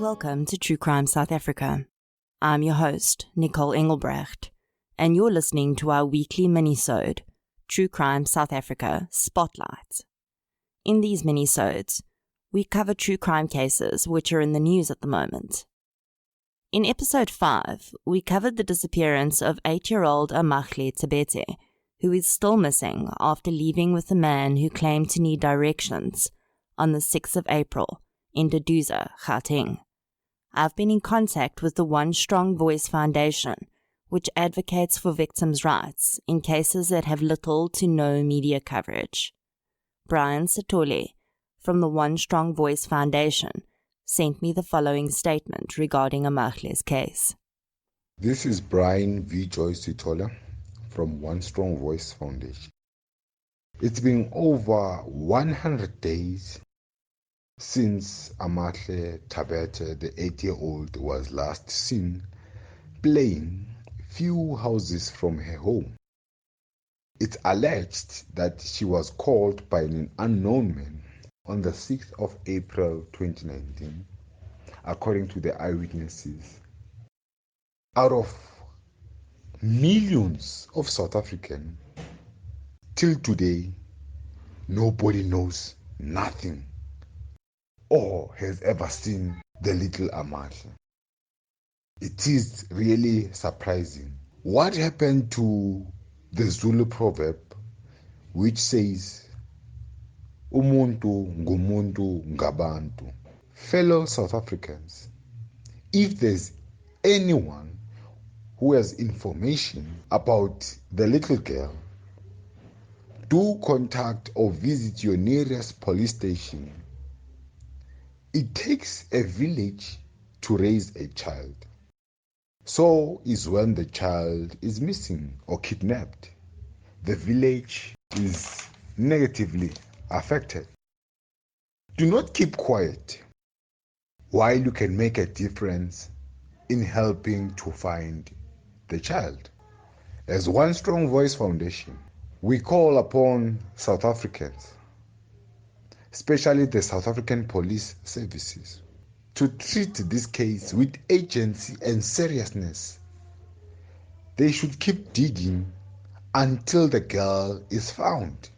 welcome to True Crime South Africa. I'm your host, Nicole Engelbrecht, and you're listening to our weekly minisode, True Crime South Africa Spotlight. In these minisodes, we cover true crime cases which are in the news at the moment. In episode 5, we covered the disappearance of 8-year-old Amahle Tabete, who is still missing after leaving with a man who claimed to need directions on the 6th of April in Duduza, Gauteng. I've been in contact with the One Strong Voice Foundation, which advocates for victims' rights in cases that have little to no media coverage. Brian Satole, from the One Strong Voice Foundation, sent me the following statement regarding Amahle's case. This is Brian V. Joyce Sitola from One Strong Voice Foundation. It's been over 100 days since Amahle Tabete, the 8-year-old, was last seen playing few houses from her home. It's alleged that she was called by an unknown man on the 6th of April 2019, according to the eyewitnesses. Out of millions of South Africans, till today, nobody knows nothing or has ever seen the little Amahle. It is really surprising. What happened to the Zulu proverb which says, Umuntu ngumuntu ngabantu? Fellow South Africans, if there's anyone who has information about the little girl, do contact or visit your nearest police station. It takes a village to raise a child. So is when the child is missing or kidnapped. The village is negatively affected. Do not keep quiet while you can make a difference in helping to find the child. As One Strong Voice Foundation, we call upon South Africans, especially the South African Police Services, to treat this case with agency and seriousness. They should keep digging until the girl is found.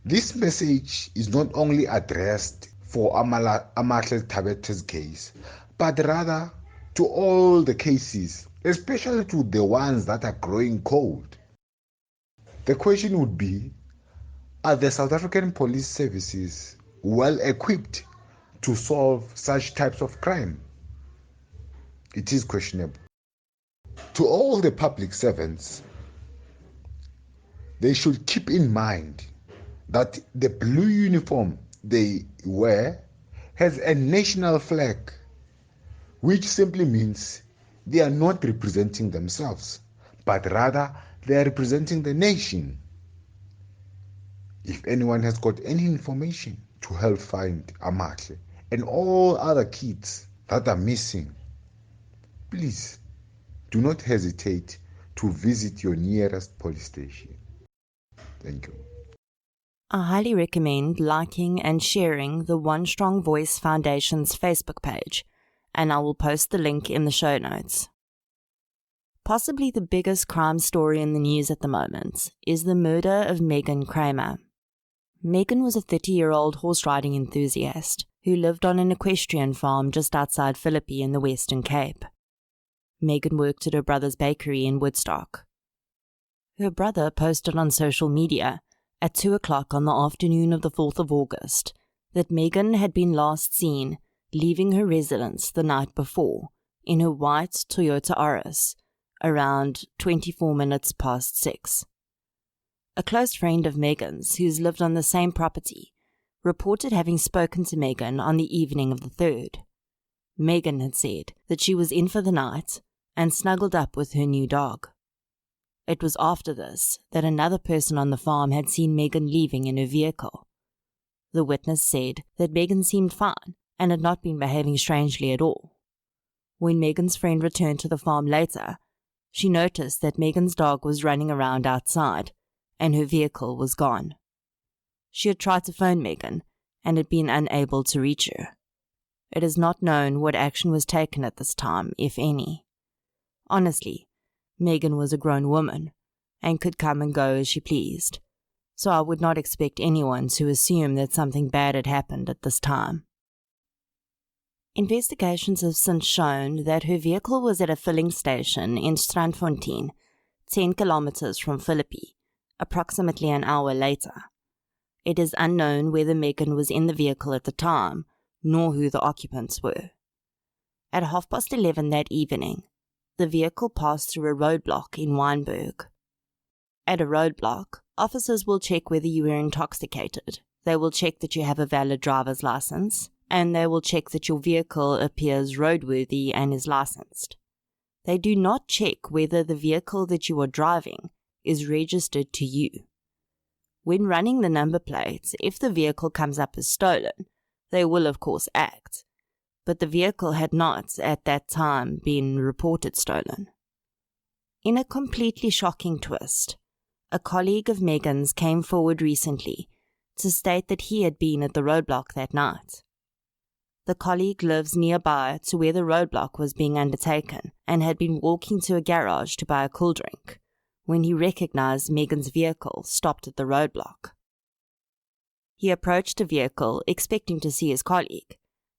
This message is not only addressed for Amahle Tabete's case, but rather to all the cases, especially to the ones that are growing cold. The question would be, are the South African police services well equipped to solve such types of crime? It is questionable. To all the public servants, they should keep in mind that the blue uniform they wear has a national flag, which simply means they are not representing themselves, but rather they are representing the nation. If anyone has got any information to help find Amahle and all other kids that are missing, please do not hesitate to visit your nearest police station. Thank you. I highly recommend liking and sharing the One Strong Voice Foundation's Facebook page, and I will post the link in the show notes. Possibly the biggest crime story in the news at the moment is the murder of Meghan Cremer. Meghan was a 30-year-old horse riding enthusiast who lived on an equestrian farm just outside Philippi in the Western Cape. Meghan worked at her brother's bakery in Woodstock. Her brother posted on social media at 2 o'clock on the afternoon of the 4th of August that Meghan had been last seen leaving her residence the night before in her white Toyota Auris around 24 minutes past 6. A close friend of Meghan's, who's lived on the same property, reported having spoken to Meghan on the evening of the 3rd. Meghan had said that she was in for the night and snuggled up with her new dog. It was after this that another person on the farm had seen Meghan leaving in her vehicle. The witness said that Meghan seemed fine and had not been behaving strangely at all. When Meghan's friend returned to the farm later, she noticed that Meghan's dog was running around outside and her vehicle was gone. She had tried to phone Meghan and had been unable to reach her. It is not known what action was taken at this time, if any. Honestly, Meghan was a grown woman and could come and go as she pleased, so I would not expect anyone to assume that something bad had happened at this time. Investigations have since shown that her vehicle was at a filling station in Strandfontein, 10 kilometers from Philippi, approximately an hour later. It is unknown whether Meghan was in the vehicle at the time, nor who the occupants were. At 11:30 that evening, the vehicle passed through a roadblock in Wynberg. At a roadblock, officers will check whether you are intoxicated. They will check that you have a valid driver's license, and they will check that your vehicle appears roadworthy and is licensed. They do not check whether the vehicle that you are driving is registered to you. When running the number plates, if the vehicle comes up as stolen, they will of course act, but the vehicle had not at that time been reported stolen. In a completely shocking twist, a colleague of Meghan's came forward recently to state that he had been at the roadblock that night. The colleague lives nearby to where the roadblock was being undertaken and had been walking to a garage to buy a cool drink when he recognized Meghan's vehicle stopped at the roadblock. He approached the vehicle expecting to see his colleague,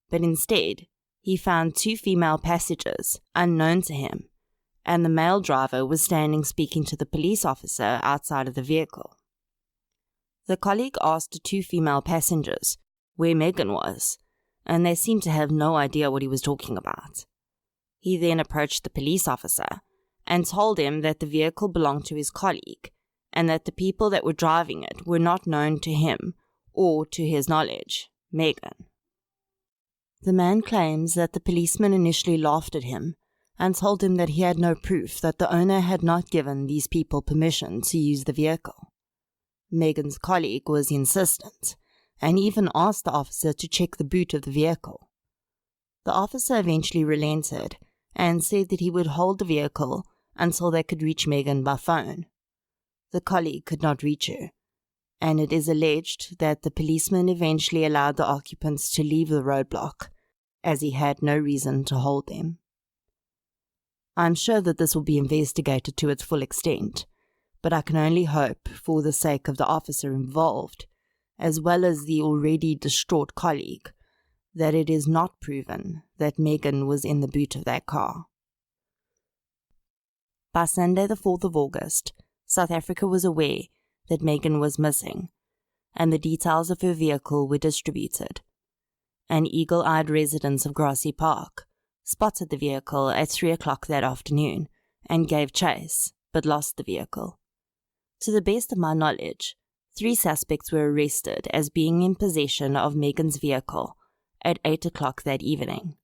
but instead he found 2 female passengers unknown to him, and the male driver was standing speaking to the police officer outside of the vehicle. The colleague asked the 2 female passengers where Meghan was, and they seemed to have no idea what he was talking about. He then approached the police officer and told him that the vehicle belonged to his colleague and that the people that were driving it were not known to him or, to his knowledge, Meghan. The man claims that the policeman initially laughed at him and told him that he had no proof that the owner had not given these people permission to use the vehicle. Meghan's colleague was insistent and even asked the officer to check the boot of the vehicle. The officer eventually relented and said that he would hold the vehicle until they could reach Meghan by phone. The colleague could not reach her, and it is alleged that the policeman eventually allowed the occupants to leave the roadblock, as he had no reason to hold them. I'm sure that this will be investigated to its full extent, but I can only hope, for the sake of the officer involved, as well as the already distraught colleague, that it is not proven that Meghan was in the boot of that car. By Sunday the 4th of August, South Africa was aware that Meghan was missing, and the details of her vehicle were distributed. An eagle-eyed resident of Grassy Park spotted the vehicle at 3 o'clock that afternoon and gave chase, but lost the vehicle. To the best of my knowledge, 3 suspects were arrested as being in possession of Meghan's vehicle at 8 o'clock that evening.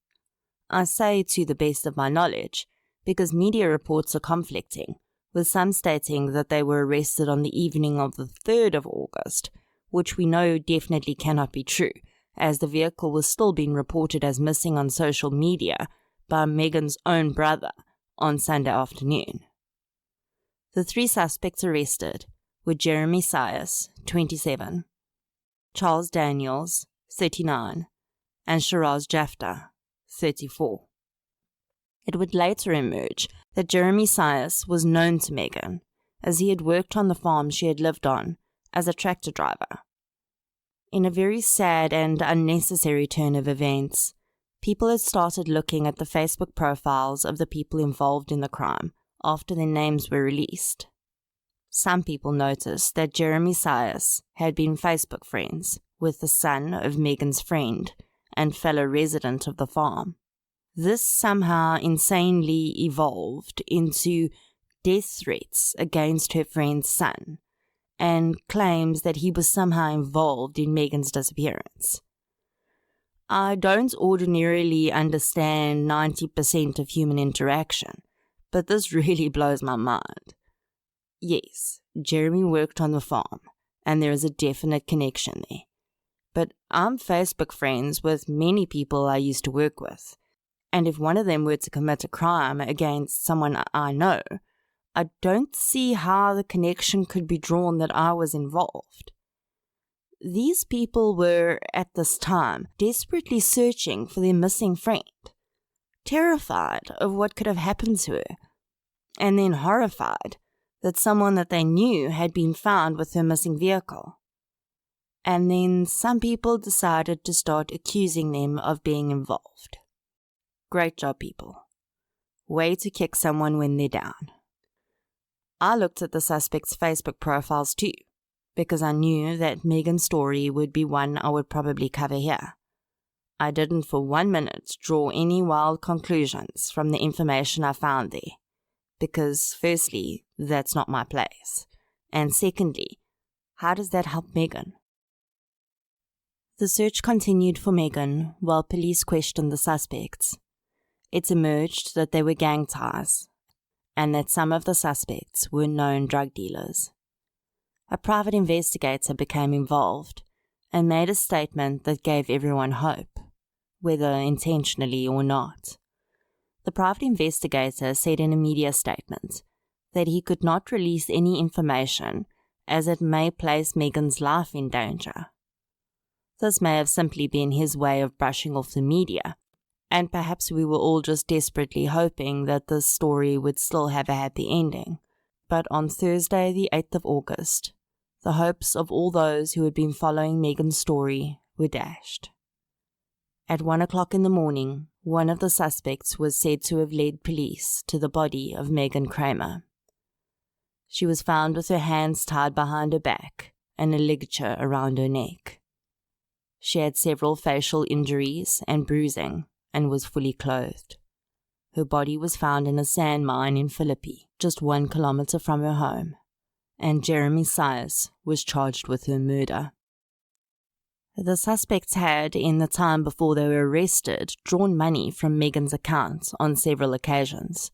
I say to the best of my knowledge because media reports are conflicting, with some stating that they were arrested on the evening of the 3rd of August, which we know definitely cannot be true, as the vehicle was still being reported as missing on social media by Meghan's own brother on Sunday afternoon. The 3 suspects arrested were Jeremy Sias, 27, Charles Daniels, 39, and Shiraz Jafta, 34. It would later emerge that Jeremy Sias was known to Meghan, as he had worked on the farm she had lived on as a tractor driver. In a very sad and unnecessary turn of events, people had started looking at the Facebook profiles of the people involved in the crime after their names were released. Some people noticed that Jeremy Sias had been Facebook friends with the son of Meghan's friend and fellow resident of the farm. This somehow insanely evolved into death threats against her friend's son and claims that he was somehow involved in Meghan's disappearance. I don't ordinarily understand 90% of human interaction, but this really blows my mind. Yes, Jeremy worked on the farm, and there is a definite connection there. But I'm Facebook friends with many people I used to work with, and if one of them were to commit a crime against someone I know, I don't see how the connection could be drawn that I was involved. These people were, at this time, desperately searching for their missing friend, terrified of what could have happened to her, and then horrified that someone that they knew had been found with her missing vehicle. And then some people decided to start accusing them of being involved. Great job, people. Way to kick someone when they're down. I looked at the suspects' Facebook profiles too, because I knew that Meghan's story would be one I would probably cover here. I didn't for 1 minute draw any wild conclusions from the information I found there, because firstly, that's not my place, and secondly, how does that help Meghan? The search continued for Meghan while police questioned the suspects. It emerged that they were gang ties, and that some of the suspects were known drug dealers. A private investigator became involved and made a statement that gave everyone hope, whether intentionally or not. The private investigator said in a media statement that he could not release any information as it may place Meghan's life in danger. This may have simply been his way of brushing off the media, and perhaps we were all just desperately hoping that this story would still have a happy ending. But on Thursday, the 8th of August, the hopes of all those who had been following Meghan's story were dashed. At 1 o'clock in the morning, one of the suspects was said to have led police to the body of Meghan Cremer. She was found with her hands tied behind her back and a ligature around her neck. She had several facial injuries and bruising and was fully clothed. Her body was found in a sand mine in Philippi, just 1 kilometer from her home, and Jeremy Sias was charged with her murder. The suspects had, in the time before they were arrested, drawn money from Meghan's account on several occasions.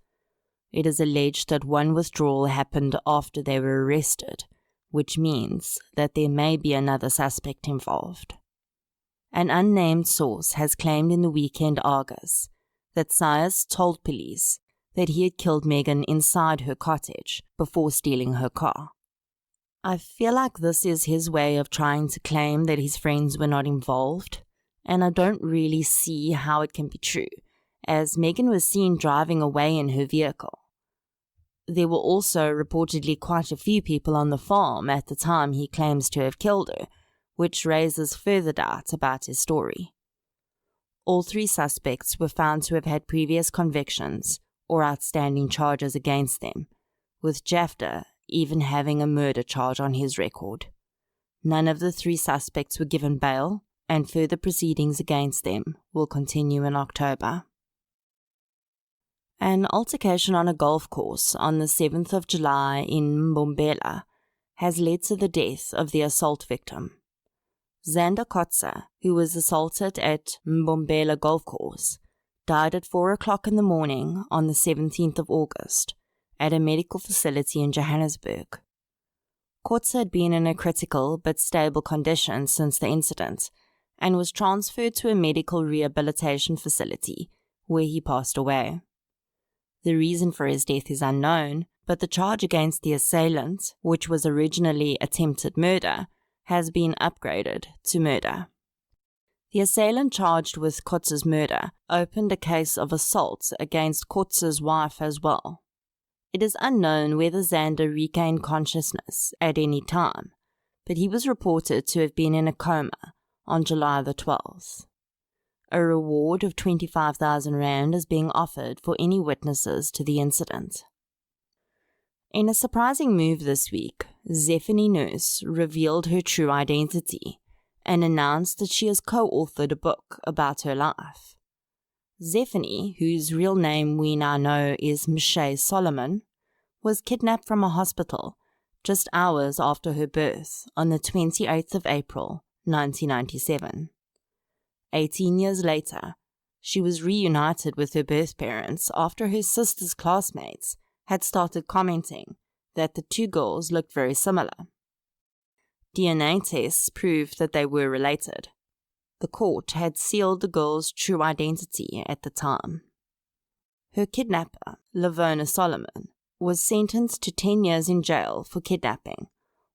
It is alleged that one withdrawal happened after they were arrested, which means that there may be another suspect involved. An unnamed source has claimed in the Weekend Argus that Sias told police that he had killed Meghan inside her cottage before stealing her car. I feel like this is his way of trying to claim that his friends were not involved, and I don't really see how it can be true, as Meghan was seen driving away in her vehicle. There were also reportedly quite a few people on the farm at the time he claims to have killed her, which raises further doubt about his story. All 3 suspects were found to have had previous convictions or outstanding charges against them, with Jafta even having a murder charge on his record. None of the 3 suspects were given bail, and further proceedings against them will continue in October. An altercation on a golf course on the 7th of July in Mbombela has led to the death of the assault victim. Xander Kotze, who was assaulted at Mbombela Golf Course, died at 4 o'clock in the morning on the 17th of August at a medical facility in Johannesburg. Kotze had been in a critical but stable condition since the incident and was transferred to a medical rehabilitation facility where he passed away. The reason for his death is unknown, but the charge against the assailant, which was originally attempted murder, has been upgraded to murder. The assailant charged with Kotze's murder opened a case of assault against Kotze's wife as well. It is unknown whether Xander regained consciousness at any time, but he was reported to have been in a coma on July the 12th. A reward of 25,000 rand is being offered for any witnesses to the incident. In a surprising move this week, Zephany Nurse revealed her true identity and announced that she has co-authored a book about her life. Zephany, whose real name we now know is Michelle Solomon, was kidnapped from a hospital just hours after her birth on the 28th of April, 1997. 18 years later, she was reunited with her birth parents after her sister's classmates had started commenting that the 2 girls looked very similar. DNA tests proved that they were related. The court had sealed the girl's true identity at the time. Her kidnapper, Lavona Solomon, was sentenced to 10 years in jail for kidnapping,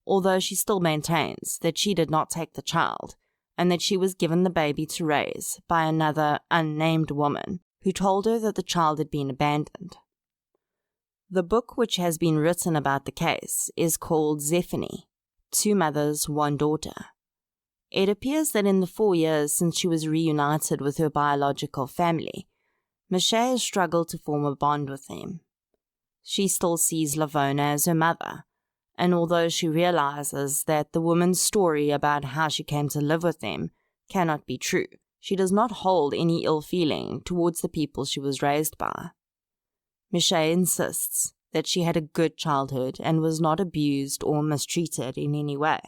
although she still maintains that she did not take the child and that she was given the baby to raise by another unnamed woman who told her that the child had been abandoned. The book which has been written about the case is called Zephany, Two Mothers, One Daughter. It appears that in the 4 years since she was reunited with her biological family, Michelle has struggled to form a bond with them. She still sees Lavona as her mother, and although she realizes that the woman's story about how she came to live with them cannot be true, she does not hold any ill feeling towards the people she was raised by. Michelle insists that she had a good childhood and was not abused or mistreated in any way.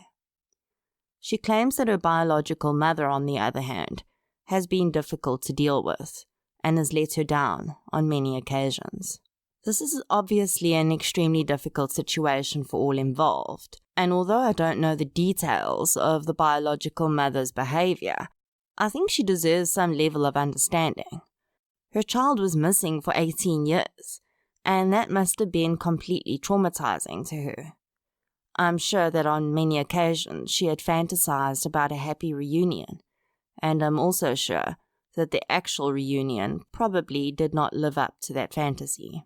She claims that her biological mother, on the other hand, has been difficult to deal with and has let her down on many occasions. This is obviously an extremely difficult situation for all involved, and although I don't know the details of the biological mother's behavior, I think she deserves some level of understanding. Her child was missing for 18 years, and that must have been completely traumatizing to her. I'm sure that on many occasions she had fantasized about a happy reunion, and I'm also sure that the actual reunion probably did not live up to that fantasy.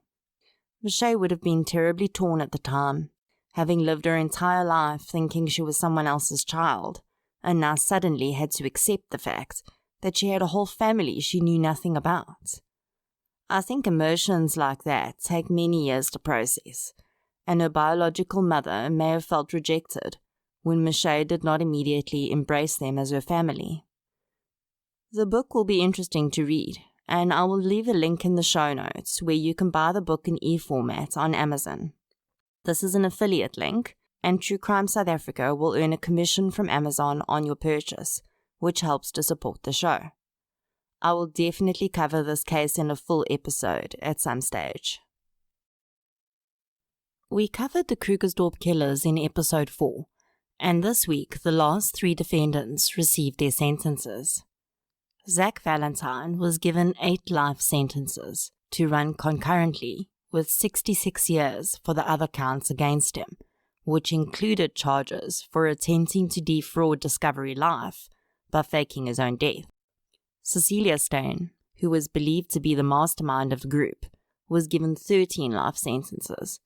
Michelle would have been terribly torn at the time, having lived her entire life thinking she was someone else's child, and now suddenly had to accept the fact that she had a whole family she knew nothing about. I think emotions like that take many years to process, and her biological mother may have felt rejected when Michelle did not immediately embrace them as her family. The book will be interesting to read, and I will leave a link in the show notes where you can buy the book in e-format on Amazon. This is an affiliate link, and True Crime South Africa will earn a commission from Amazon on your purchase, which helps to support the show. I will definitely cover this case in a full episode at some stage. We covered the Krugersdorp Killers in episode 4, and this week the last 3 defendants received their sentences. Zach Valentine was given 8 life sentences to run concurrently with 66 years for the other counts against him, which included charges for attempting to defraud Discovery Life by faking his own death. Cecilia Steyn, who was believed to be the mastermind of the group, was given 13 life sentences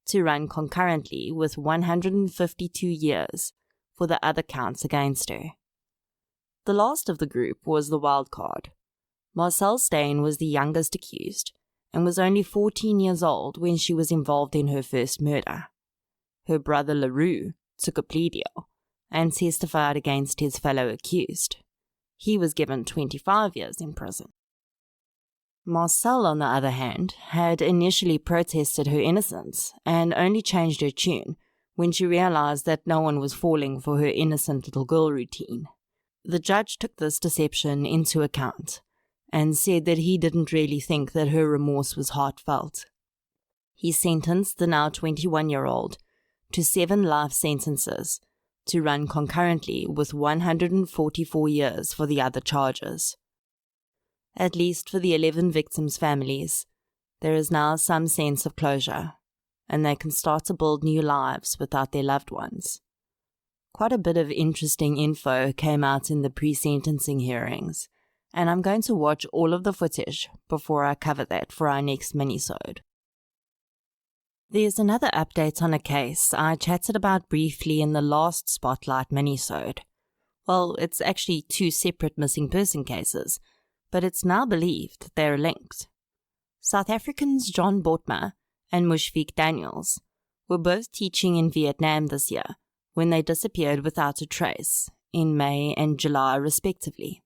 to run concurrently with 152 years for the other counts against her. The last of the group was the wild card. Marcelle Steyn was the youngest accused and was only 14 years old when she was involved in her first murder. Her brother LaRue took a plea deal and testified against his fellow accused. He was given 25 years in prison. Marcelle, on the other hand, had initially protested her innocence and only changed her tune when she realized that no one was falling for her innocent little girl routine. The judge took this deception into account and said that he didn't really think that her remorse was heartfelt. He sentenced the now 21-year-old to 7 life sentences to run concurrently with 144 years for the other charges. At least for the 11 victims' families, there is now some sense of closure, and they can start to build new lives without their loved ones. Quite a bit of interesting info came out in the pre-sentencing hearings, and I'm going to watch all of the footage before I cover that for our next minisode. There's another update on a case I chatted about briefly in the last Spotlight minisode. Well, it's actually 2 separate missing person cases, but it's now believed that they're linked. South Africans John Botma and Mushfiq Daniels were both teaching in Vietnam this year when they disappeared without a trace in May and July respectively.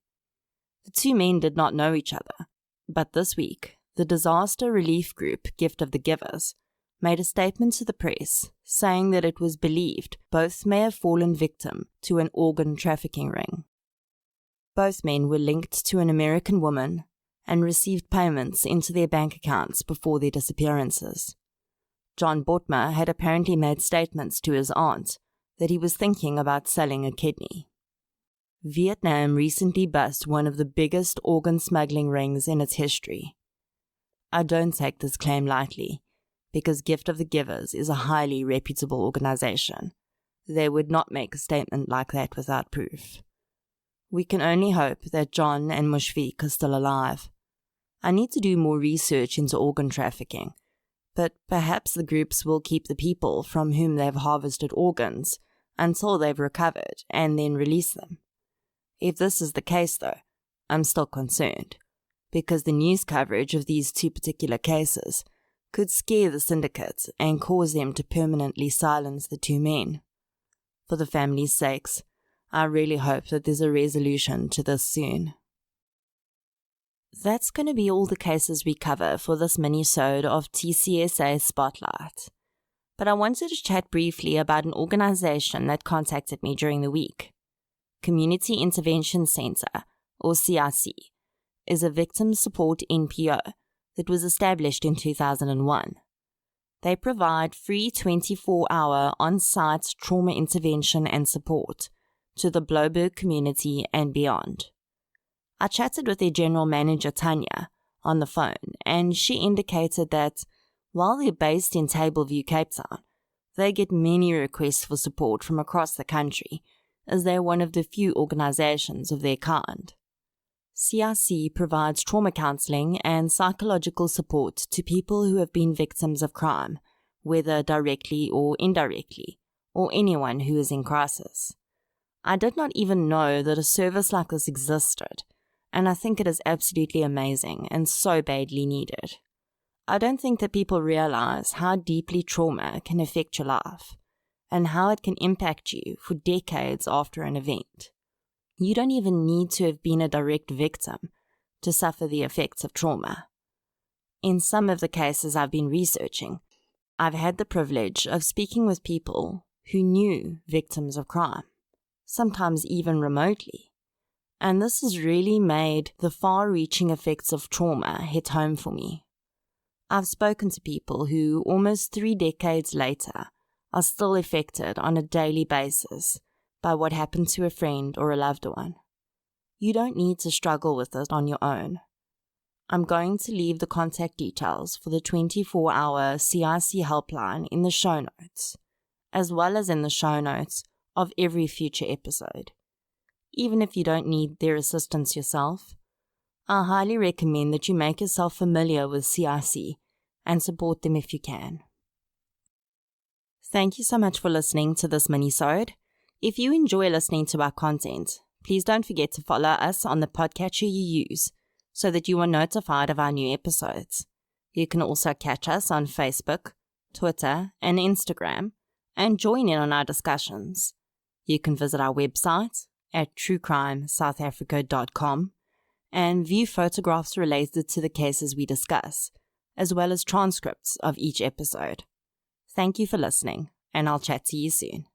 The 2 men did not know each other, but this week, the disaster relief group Gift of the Givers made a statement to the press saying that it was believed both may have fallen victim to an organ trafficking ring. Both men were linked to an American woman and received payments into their bank accounts before their disappearances. John Botma had apparently made statements to his aunt that he was thinking about selling a kidney. Vietnam recently bust one of the biggest organ smuggling rings in its history. I don't take this claim lightly, because Gift of the Givers is a highly reputable organization, they would not make a statement like that without proof. We can only hope that John and Mushfiq are still alive. I need to do more research into organ trafficking, but perhaps the groups will keep the people from whom they've harvested organs until they've recovered and then release them. If this is the case though, I'm still concerned, because the news coverage of these two particular cases could scare the syndicate and cause them to permanently silence the two men. For the family's sakes, I really hope that there's a resolution to this soon. That's going to be all the cases we cover for this mini-sode of TCSA Spotlight. But I wanted to chat briefly about an organization that contacted me during the week. Community Intervention Center, or CIC, is a victim support NPO that was established in 2001. They provide free 24-hour on-site trauma intervention and support to the Blouberg community and beyond. I chatted with their general manager, Tanya, on the phone, and she indicated that while they're based in Tableview, Cape Town, they get many requests for support from across the country, as they're one of the few organizations of their kind. CIC provides trauma counseling and psychological support to people who have been victims of crime, whether directly or indirectly, or anyone who is in crisis. I did not even know that a service like this existed, and I think it is absolutely amazing and so badly needed. I don't think that people realize how deeply trauma can affect your life, and how it can impact you for decades after an event. You don't even need to have been a direct victim to suffer the effects of trauma. In some of the cases I've been researching, I've had the privilege of speaking with people who knew victims of crime, sometimes even remotely. And this has really made the far-reaching effects of trauma hit home for me. I've spoken to people who, almost 3 decades later, are still affected on a daily basis by what happened to a friend or a loved one. You don't need to struggle with it on your own. I'm going to leave the contact details for the 24-hour CIC helpline in the show notes, as well as in the show notes of every future episode. Even if you don't need their assistance yourself, I highly recommend that you make yourself familiar with CIC and support them if you can. Thank you so much for listening to this mini-sode. If you enjoy listening to our content, please don't forget to follow us on the podcatcher you use so that you are notified of our new episodes. You can also catch us on Facebook, Twitter, and Instagram, and join in on our discussions. You can visit our website at truecrimesouthafrica.com and view photographs related to the cases we discuss, as well as transcripts of each episode. Thank you for listening, and I'll chat to you soon.